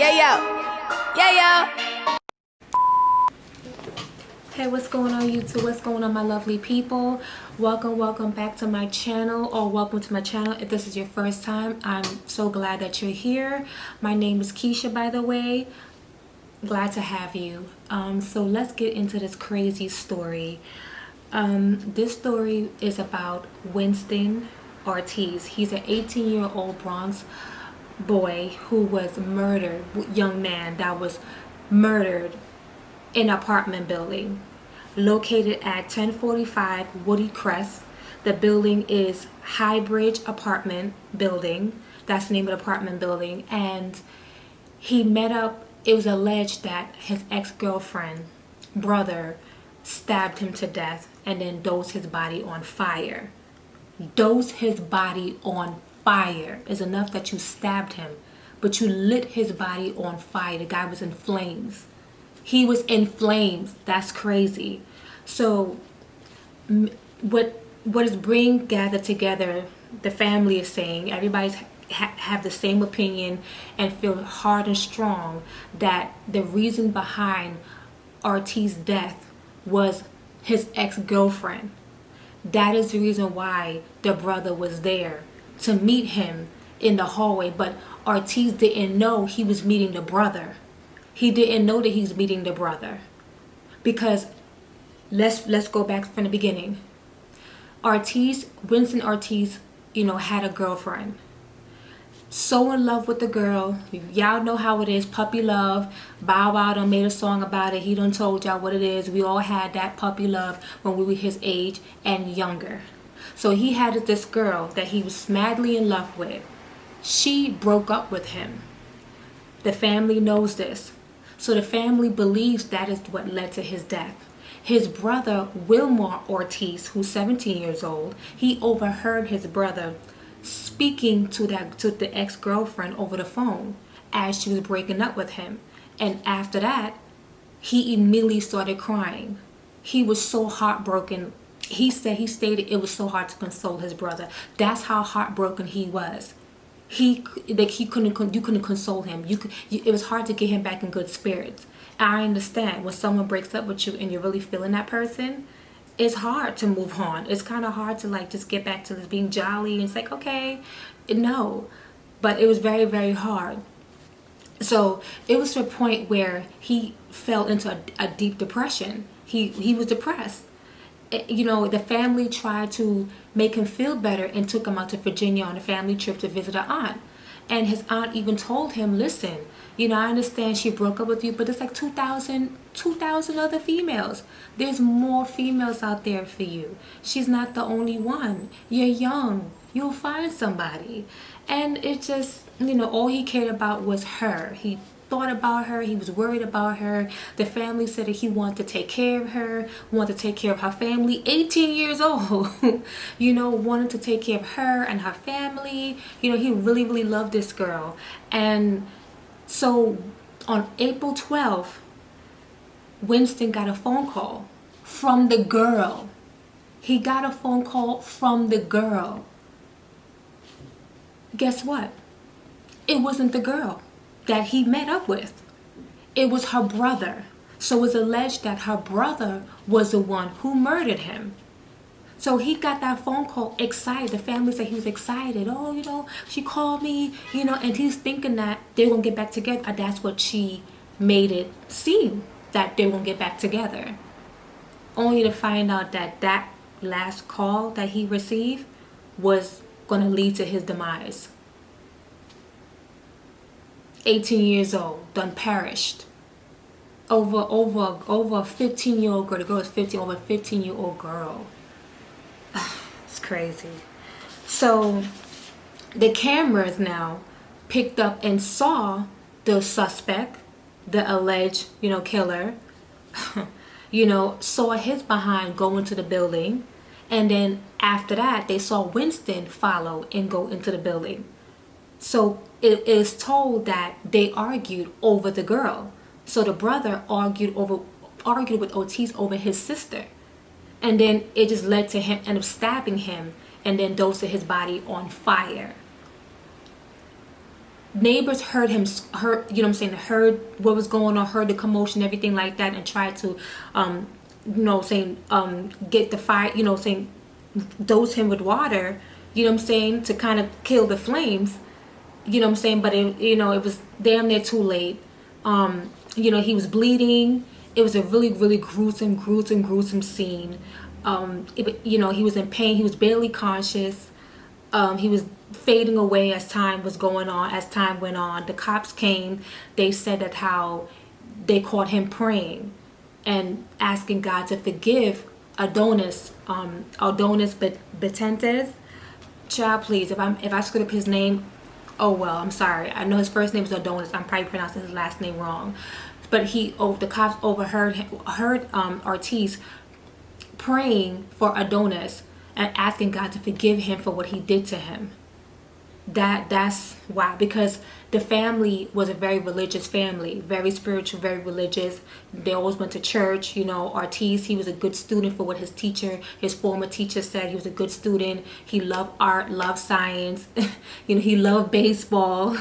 Hey, what's going on YouTube? What's going on, my lovely people? Welcome back to my channel, or welcome to my channel. If this is your first time, I'm so glad that you're here. My name is Keisha, by the way. Glad to have you. So let's get into this crazy story. This story is about Winston Ortiz. He's an 18-year-old Bronx boy who was murdered, young man that was murdered in an apartment building located at 1045 Woody Crest. The building is Highbridge Apartment Building. That's the name of the apartment building. And he met up, it was alleged that his ex-girlfriend brother stabbed him to death and then dosed his body on fire. Dosed his body on fire is enough that you stabbed him, but you lit his body on fire. The guy was in flames. He was in flames. That's crazy. So what is being gathered together, the family is saying, everybody's have the same opinion and feel hard and strong that the reason behind Ortiz's death was his ex-girlfriend. That is the reason why the brother was there to meet him in the hallway, but Ortiz didn't know he was meeting the brother. He didn't know that he's meeting the brother, because let's go back from the beginning. Winston Ortiz, had a girlfriend. So in love with the girl. Y'all know how it is, puppy love. Bow Wow done made a song about it. He done told y'all what it is. We all had that puppy love when we were his age and younger. So he had this girl that he was madly in love with. She broke up with him. The family knows this. So the family believes that is what led to his death. His brother, Wilmer Ortiz, who's 17 years old, he overheard his brother speaking to the ex-girlfriend over the phone as she was breaking up with him. And after that, he immediately started crying. He was so heartbroken. He stated it was so hard to console his brother. That's how heartbroken he was. You couldn't console him. It was hard to get him back in good spirits. I understand when someone breaks up with you and you're really feeling that person, it's hard to move on. It's kind of hard to just get back to this being jolly, and it's like, okay, no. But it was very, very hard. So it was to a point where he fell into a deep depression. He was depressed. The family tried to make him feel better and took him out to Virginia on a family trip to visit her aunt. And his aunt even told him, listen, I understand she broke up with you, but there's like 2,000 other females. There's more females out there for you. She's not the only one. You're young. You'll find somebody. And it just, all he cared about was her. He thought about her. He was worried about her. The family said that he wanted to take care of her, wanted to take care of her family. 18 years old, wanted to take care of her and her family. He really, really loved this girl. And so on April 12th, Winston got a phone call from the girl. He got a phone call from the girl. Guess what? It wasn't the girl that he met up with. It was her brother. So it was alleged that her brother was the one who murdered him. So he got that phone call excited. The family said he was excited. Oh, she called me, and he's thinking that they're going to get back together. That's what she made it seem, that they won't get back together. Only to find out that last call that he received was going to lead to his demise. 18 years old, done perished. Over a 15-year-old girl. The girl is 15, over a 15-year-old girl. It's crazy. So the cameras now picked up and saw the suspect, the alleged, killer, saw his behind go into the building. And then after that, they saw Winston follow and go into the building. So it is told that they argued over the girl. So the brother argued with Ortiz over his sister. And then it just led to him end up stabbing him and then dosing his body on fire. neighbors heard him, heard, you know what I'm saying, heard what was going on, heard the commotion, everything like that, and tried to, get the fire, dose him with water, to kind of kill the flames, but it was damn near too late. He was bleeding. It was a really, really gruesome scene. He was in pain. He was barely conscious. He was fading away as time went on. The cops came. They said that how they caught him praying and asking God to forgive Adonis Betentes. Child, please, if I screwed up his name, oh well, I'm sorry. I know his first name is Adonis. I'm probably pronouncing his last name wrong. But the cops overheard Ortiz praying for Adonis and asking God to forgive him for what he did to him. That's why, because the family was a very religious family, very spiritual, very religious. They always went to church. Ortiz, he was a good student for what his former teacher said. He was a good student. He loved art, loved science. He loved baseball.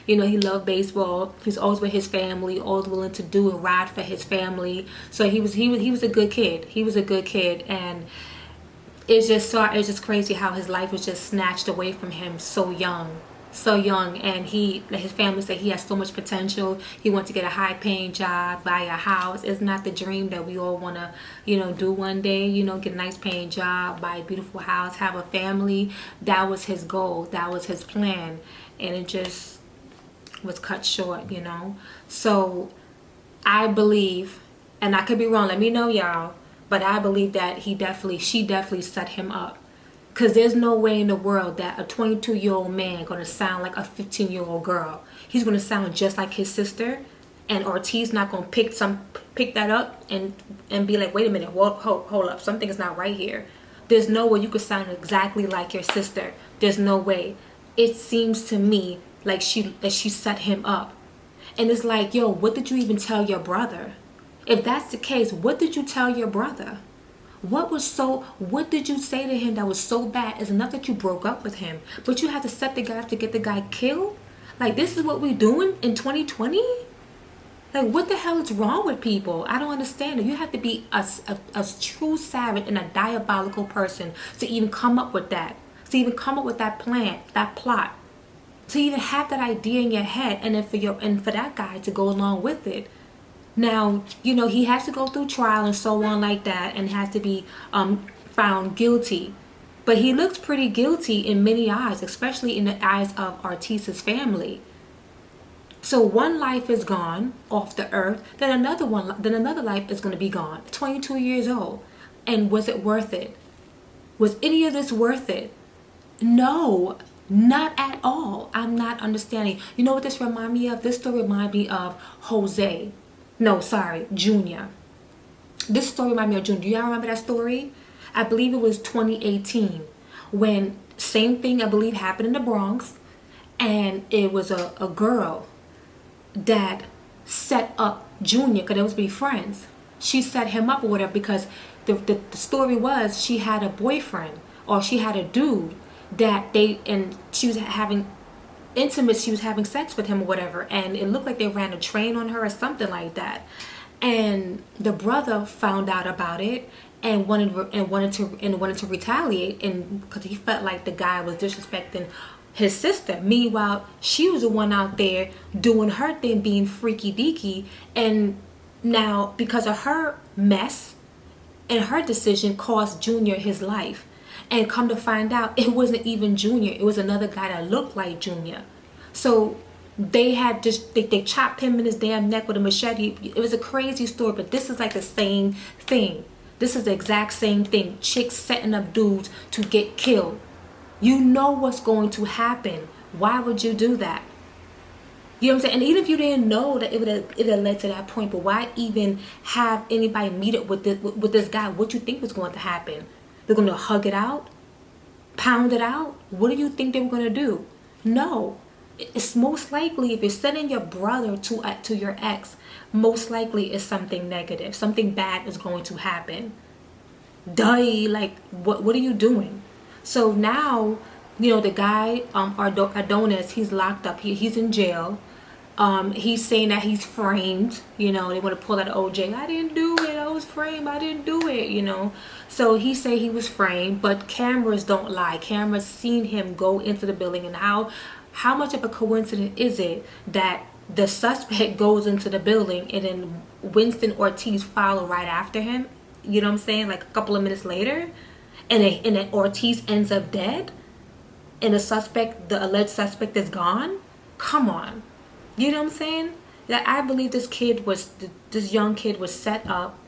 He loved baseball. He was always with his family, always willing to do and ride for his family. So he was a good kid. He was a good kid, and it's just crazy how his life was just snatched away from him so young, and his family said he has so much potential. He wanted to get a high-paying job, buy a house. Isn't that the dream that we all want to do one day? Get a nice paying job, buy a beautiful house, have a family. That was his goal, that was his plan, and it just was cut short. So I believe, and I could be wrong, let me know, y'all, but I believe that she definitely set him up. Because there's no way in the world that a 22-year-old man going to sound like a 15-year-old girl. He's going to sound just like his sister. And Ortiz not going to pick that up and be like, wait a minute, hold up. Something is not right here. There's no way you could sound exactly like your sister. There's no way. It seems to me like she set him up. And it's like, yo, what did you even tell your brother? If that's the case, what did you tell your brother? What did you say to him that was so bad? It's enough that you broke up with him, but you had to set the guy up to get the guy killed? Like, this is what we're doing in 2020? Like, what the hell is wrong with people? I don't understand it. You have to be a true savage and a diabolical person to even come up with that. To even come up with that plan, that plot. To even have that idea in your head, and then for that guy to go along with it. Now, he has to go through trial and so on like that, and has to be found guilty. But he looks pretty guilty in many eyes, especially in the eyes of Ortiz's family. So one life is gone off the earth, then another life is going to be gone. 22 years old. And was it worth it? Was any of this worth it? No, not at all. I'm not understanding. You know what this reminds me of? This story reminds me of Junior. This story reminds me of Junior. Do y'all remember that story? I believe it was 2018 when same thing, I believe, happened in the Bronx, and it was a girl that set up Junior because they was be friends. She set him up or whatever because the story was she had a boyfriend, or she had a dude and she was having she was having sex with him or whatever, and it looked like they ran a train on her or something like that. And the brother found out about it and wanted to retaliate, and because he felt like the guy was disrespecting his sister. Meanwhile, she was the one out there doing her thing, being freaky deaky, and now because of her mess and her decision cost Junior his life. And come to find out, it wasn't even Junior. It was another guy that looked like Junior. So they chopped him in his damn neck with a machete. It was a crazy story, but this is like the same thing. This is the exact same thing. Chicks setting up dudes to get killed. You know what's going to happen. Why would you do that? You know what I'm saying? And even if you didn't know that it had led to that point, but why even have anybody meet up with this guy? What do you think was going to happen? They're going to hug it out? Pound it out? What do you think they were going to do? No. It's most likely, if you're sending your brother to your ex, most likely it's something negative. Something bad is going to happen. Like, what are you doing? So now The guy, Adonis, he's locked up. He's in jail. He's saying that he's framed. They want to pull out OJ. I didn't do it. I was framed. I didn't do it. So he say he was framed, but cameras don't lie. Cameras seen him go into the building, and how much of a coincidence is it that the suspect goes into the building and then Winston Ortiz follow right after him? You know what I'm saying? Like a couple of minutes later, and then Ortiz ends up dead, and the alleged suspect is gone. Come on. You know what I'm saying? That I believe this young kid was set up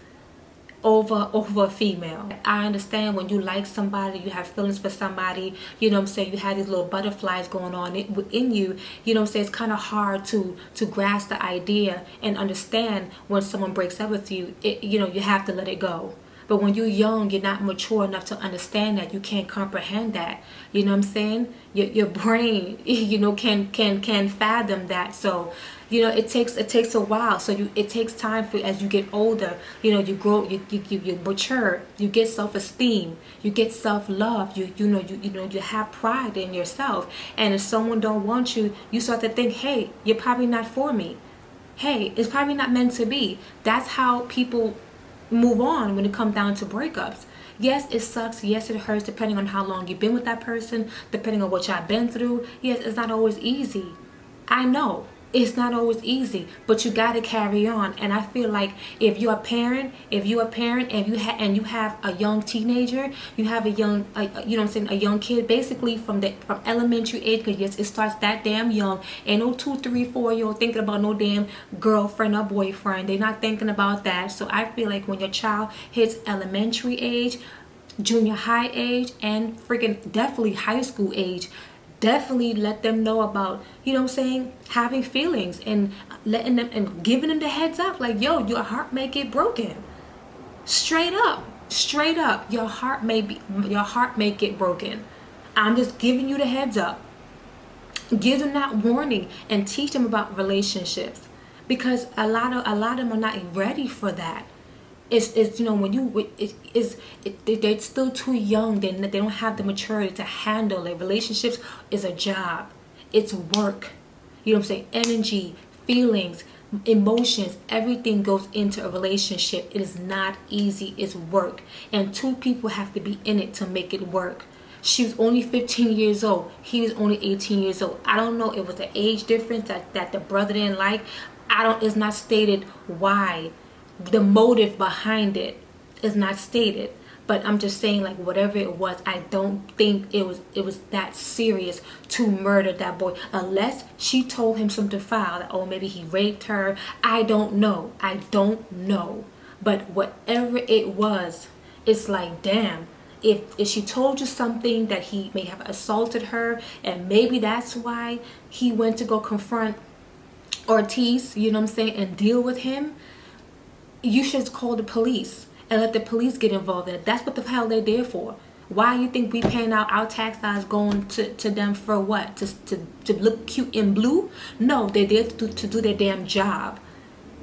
over a female. I understand when you like somebody, you have feelings for somebody, you know what I'm saying, you have these little butterflies going on within you, you know what I'm saying, it's kind of hard to grasp the idea and understand when someone breaks up with you. You have to let it go. But when you're young, you're not mature enough to understand that. You can't comprehend that. You know what I'm saying? Your brain, can fathom that. So, it takes a while. So it takes time for, as you get older, you grow, you mature, you get self-esteem, you get self-love, you have pride in yourself. And if someone don't want you, you start to think, hey, you're probably not for me. Hey, it's probably not meant to be. That's how people move on when it comes down to breakups. Yes, it sucks. Yes, it hurts, depending on how long you've been with that person, depending on what y'all been through. Yes, it's not always easy. I know it's not always easy, but you got to carry on. And I feel like if you're a parent and you have a young teenager, you have a young a young kid, basically from elementary age, because yes, it starts that damn young. Ain't no 2, 3, 4-year-old thinking about no damn girlfriend or boyfriend. They're not thinking about that. So I feel like when your child hits elementary age, junior high age, and freaking definitely high school age, definitely let them know about, having feelings, and letting them and giving them the heads up, like, yo, your heart may get broken. Straight up, your heart may get broken. I'm just giving you the heads up. Give them that warning and teach them about relationships, because a lot of them are not ready for that. They're still too young. They don't have the maturity to handle it. Relationships is a job. It's work. You know what I'm saying? Energy, feelings, emotions, everything goes into a relationship. It is not easy. It's work. And two people have to be in it to make it work. She was only 15 years old. He was only 18 years old. I don't know. It was the age difference that the brother didn't like. It's not stated why. The motive behind it is not stated, but I'm just saying, like, whatever it was, I don't think it was that serious to murder that boy, unless she told him something foul, that, oh, maybe he raped her. I don't know, but whatever it was, it's like, damn, if she told you something that he may have assaulted her, and maybe that's why he went to go confront Ortiz, you know what I'm saying, and deal with him, you should call the police and let the police get involved in it. That's what the hell they're there for. Why you think we paying out our tax dollars going to them for what? To look cute in blue? No, they're there to do their damn job.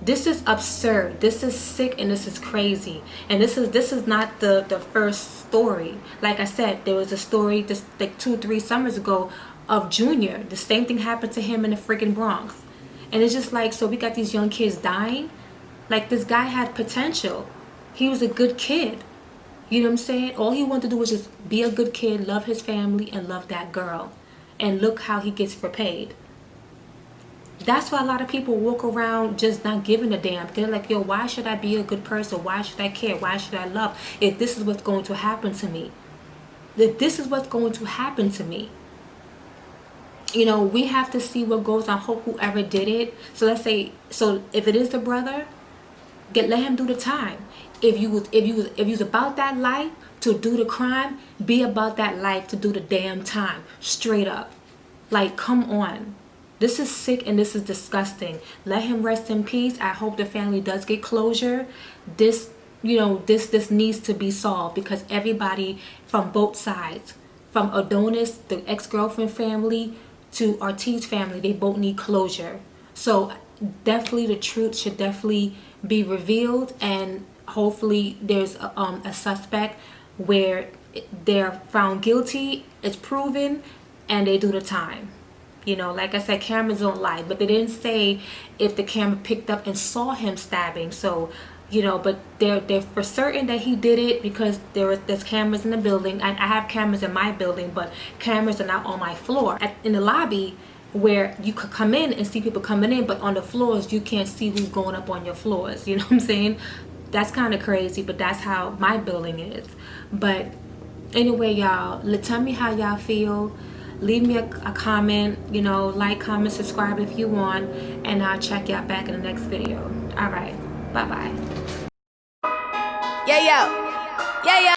This is absurd. This is sick, and this is crazy. And this is not the first story. Like I said, there was a story just like 2-3 summers ago of Junior. The same thing happened to him in the freaking Bronx. And it's just like, so we got these young kids dying. Like, this guy had potential. He was a good kid. You know what I'm saying? All he wanted to do was just be a good kid, love his family, and love that girl. And look how he gets repaid. That's why a lot of people walk around just not giving a damn. They're like, yo, why should I be a good person? Why should I care? Why should I love? If this is what's going to happen to me. We have to see what goes on. Hope whoever did it. So let's say, if it is the brother, let him do the time. If you was about that life to do the crime, be about that life to do the damn time. Straight up. Like, come on. This is sick and this is disgusting. Let him rest in peace. I hope the family does get closure. This needs to be solved, because everybody from both sides, from Adonis, the ex-girlfriend family, to Ortiz family, they both need closure. So definitely the truth should definitely be revealed, and hopefully there's a suspect where they're found guilty, it's proven, and they do the time. You know, like I said, cameras don't lie, but they didn't say if the camera picked up and saw him stabbing. So, you know, but they're for certain that he did it because there's cameras in the building. I have cameras in my building, but cameras are not on my floor. In the lobby, where you could come in and see people coming in, but on the floors you can't see who's going up on your floors. You know what I'm saying? That's kind of crazy, but that's how my building is. But anyway, y'all, tell me how y'all feel. Leave me a comment, you know, like, comment, subscribe if you want, and I'll check y'all back in the next video. All right, bye bye. Yeah, yo. Yeah, yo.